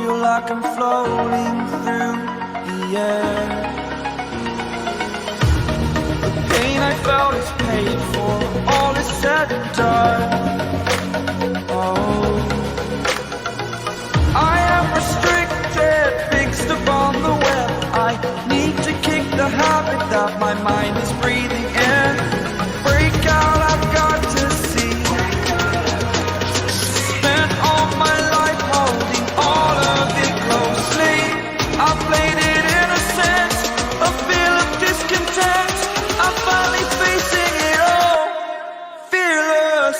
feel like I'm floating through the air. The pain I felt is paid for, all is said and done. Oh, I am restricted, fixed upon the web. I need to kick the habit that my mind is breathing in. Break out, I've got to see. Spent all my life holding all of it closely. I played it innocent, a feel of discontent. I'm finally facing it all, fearless.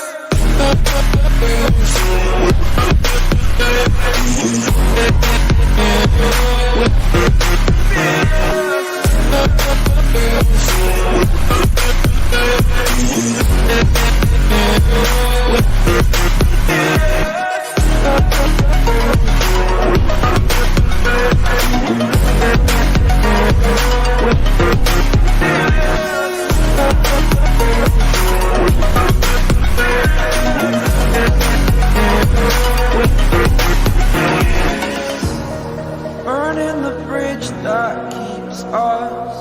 Burning the bridge that keeps us.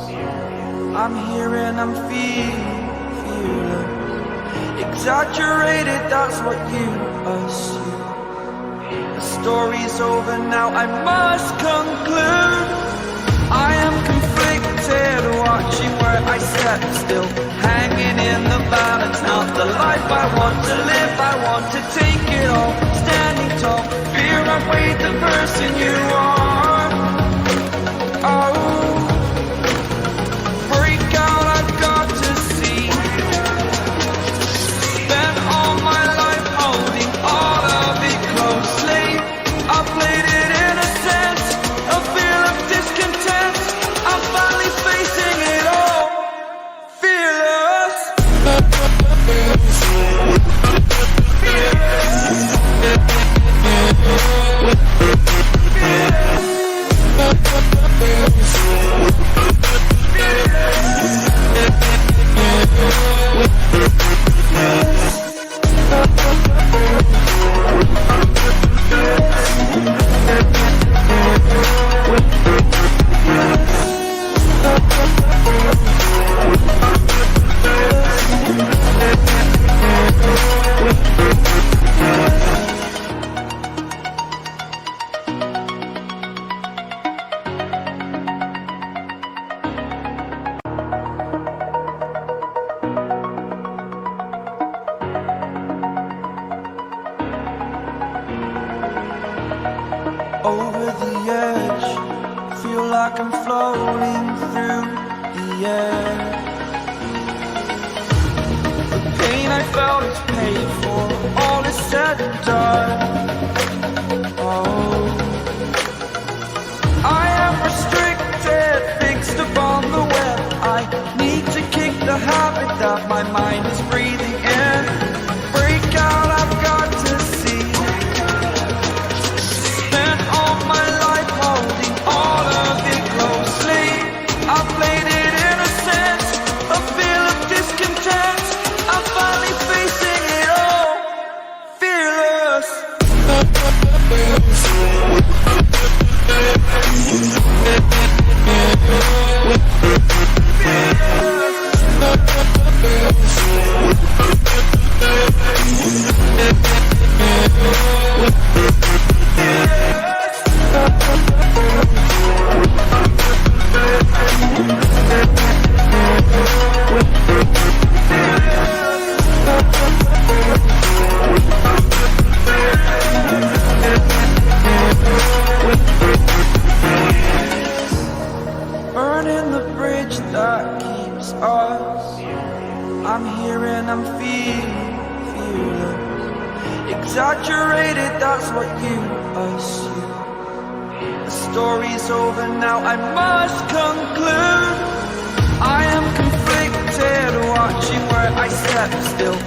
I'm here and I'm feeling exaggerated, that's what you assume. The story's over now, I must conclude. I am conflicted, watching where I step still, hanging in the balance. Not the life I want to live, I want to take it all. Standing tall, fear I've weighed the person you are. Oh, break out, I've got to see. Spent all my life holding all of it closely. I played it innocent, a feel of discontent. I'm finally facing it all, fearless. Over the edge, feel like I'm floating through the air. The pain I felt is paid for, all is said and done. Oh, I am restricted, fixed upon the web. I need to kick the habit that my mind is breathing in. Break out, I've got to see. Spent all my life holding all of it closely. I played it innocent, a feel of discontent. I'm finally facing it all, fearless. Burning the bridge that keeps us. I'm here and I'm feeling exaggerated, that's what you assume. The story's over now, I must conclude. I am conflicted, watching where I step still,